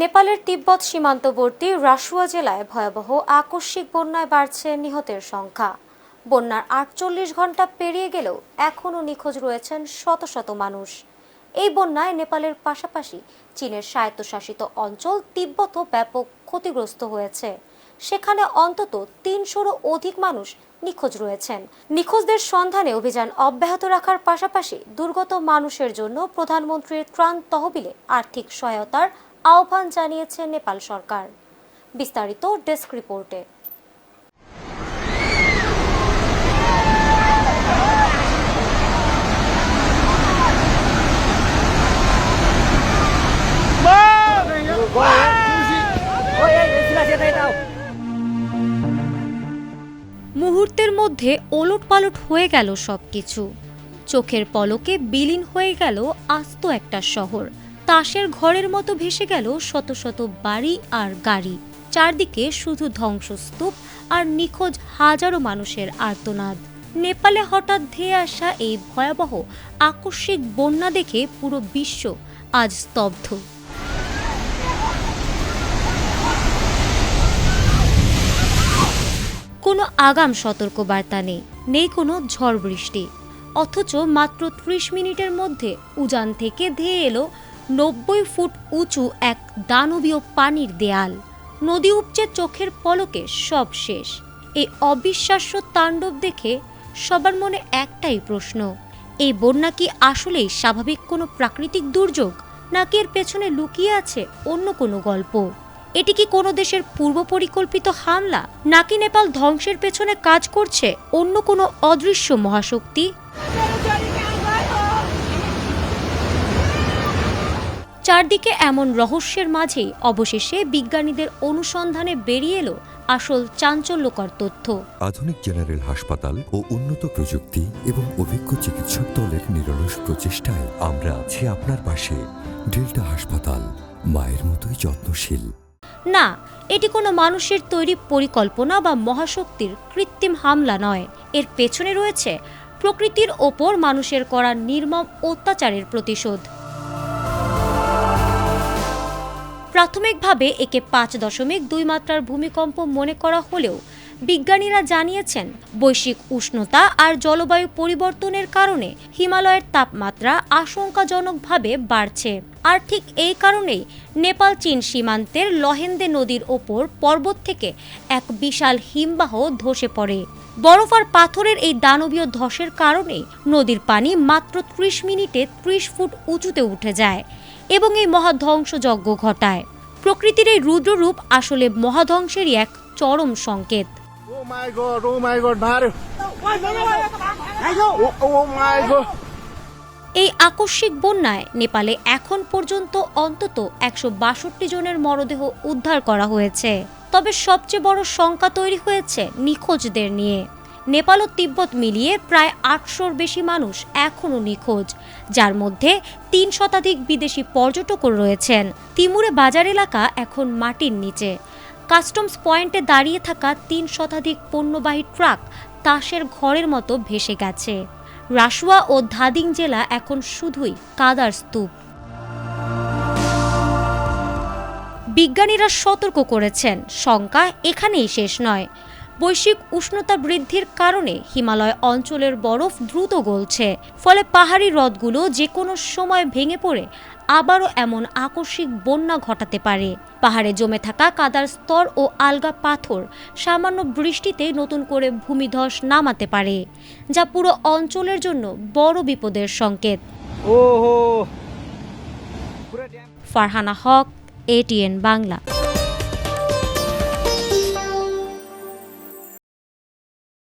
নেপালের তিব্বত সীমান্তবর্তী রাসুয়া জেলায় ভয়াবহ আকস্মিক বন্যায় বাড়ছে নিহতের সংখ্যা। বন্যার ৪৮ ঘন্টা পেরিয়ে গেলেও এখনও নিখোঁজ রয়েছেন শত শত মানুষ। এই বন্যায় নেপালের পাশাপাশি চীনের স্বায়ত্তশাসিত অঞ্চল তিব্বতও ব্যাপক ক্ষতিগ্রস্ত হয়েছে। সেখানে অন্তত ৩০০রও অধিক মানুষ নিখোঁজ রয়েছেন। নিখোঁজদের সন্ধানে অভিযান অব্যাহত রাখার পাশাপাশি দুর্গত মানুষের জন্য প্রধানমন্ত্রীর ত্রাণ তহবিলে আর্থিক সহায়তার আহ্বান জানিয়েছে নেপাল সরকার। বিস্তারিত ডেস্ক রিপোর্টে। মুহূর্তের মধ্যে ওলটপালট হয়ে গেল সবকিছু। চোখের পলকে বিলীন হয়ে গেল আস্ত একটা শহর। তাসের ঘরের মতো ভেসে গেল শত শত বাড়ি আর গাড়ি। চারদিকে শুধু ধ্বংসস্তূপ আর নিখোঁজ হাজারো মানুষের আর্তনাদ। নেপালে হঠাৎ ধেয়ে আসা এই ভয়াবহ আকস্মিক বন্যা দেখে পুরো বিশ্ব আজ স্তব্ধ। কোনো আগাম সতর্কবার্তা নেই কোনো ঝড় বৃষ্টি, অথচ মাত্র ৩০ মিনিটের মধ্যে উজান থেকে ধেয়ে এলো ৯০ ফুট উঁচু এক দানবীয় পানির দেয়াল। নদী উপচে চোখের পলকে সব শেষ। এই অবিশ্বাস্য তাণ্ডব দেখে সবার মনে একটাই প্রশ্ন, এই বন্যা কি আসলেই স্বাভাবিক কোনো প্রাকৃতিক দুর্যোগ, নাকি এর পেছনে লুকিয়ে আছে অন্য কোনো গল্প? এটি কি কোনো দেশের পূর্ব পরিকল্পিত হামলা, নাকি নেপাল ধ্বংসের পেছনে কাজ করছে অন্য কোনো অদৃশ্য মহাশক্তি? চারদিকে এমন রহস্যের মাঝেই অবশেষে বিজ্ঞানীদের অনুসন্ধানে বেরিয়ে এলো আসল চাঞ্চল্যকর তথ্য। আধুনিক জেনারেল হাসপাতাল ও উন্নত প্রযুক্তি এবং অভিজ্ঞ চিকিৎসক দলের নিরলস প্রচেষ্টায় আমরা আছি আপনার পাশে। ডেল্টা হাসপাতাল, মায়ের মতোই যত্নশীল। না, এটি কোনো মানুষের তৈরি পরিকল্পনা বা মহাশক্তির কৃত্রিম হামলা নয়। এর পেছনে রয়েছে প্রকৃতির ওপর মানুষের করা নির্মম অত্যাচারের প্রতিশোধ। প্রাথমিকভাবে একে ৫.২ মাত্রার ভূমিকম্প মনে করা হলেও বিজ্ঞানীরা জানিয়েছেন বৈশ্বিক উষ্ণতা আর জলবায়ু পরিবর্তনের কারণে হিমালয়ের তাপমাত্রা আশঙ্কাজনকভাবে বাড়ছে। আর ঠিক এই কারণেই নেপাল চীন সীমান্তের লহেন্দে নদীর ওপর পর্বত থেকে এক বিশাল হিমবাহ ধসে পড়ে। বরফ আর পাথরের এই দানবীয় ধসের কারণে নদীর পানি মাত্র ৩০ মিনিটে ৩০ ফুট উঁচুতে উঠে যায় এবং এই মহাধ্বংসযজ্ঞ ঘটায়। প্রকৃতির এই রুদ্ররূপ আসলে মহাধ্বংসেরই এক চরম সংকেত। এই আকস্মিক বন্যায় নেপালে এখন পর্যন্ত অন্তত ১৬২ জনের মরদেহ উদ্ধার করা হয়েছে। তবে সবচেয়ে বড় শঙ্কা তৈরি হয়েছে নিখোঁজদের নিয়ে। নেপাল ও তিব্বত মিলিয়ে প্রায় ৮০০র বেশি মানুষ এখনও নিখোঁজ, যার মধ্যে ৩ শতাধিক বিদেশি পর্যটকও রয়েছেন। তিমুরে বাজার এলাকা এখন মাটির নিচে। কাস্টমস পয়েন্টে দাঁড়িয়ে থাকা ৩ শতাধিক পণ্যবাহী ট্রাক তাসের ঘরের মতো ভেসে গেছে। রাসুয়া ও ধাদিং জেলা এখন শুধুই কাদার স্তূপ। বিজ্ঞানীরা সতর্ক করেছেন, শঙ্কা এখানেই শেষ নয়। বৈশ্বিক উষ্ণতা বৃদ্ধির কারণে হিমালয় অঞ্চলের বরফ দ্রুত গলছে, ফলে পাহাড়ি হ্রদগুলো যে কোনো সময় ভেঙে পড়ে আবারও এমন আকস্মিক বন্যা ঘটাতে পারে। পাহাড়ে জমে থাকা কাদার স্তর ও আলগা পাথর সামান্য বৃষ্টিতে নতুন করে ভূমিধস নামাতে পারে, যা পুরো অঞ্চলের জন্য বড় বিপদের সংকেত। ফারহানা হক, ATN বাংলা।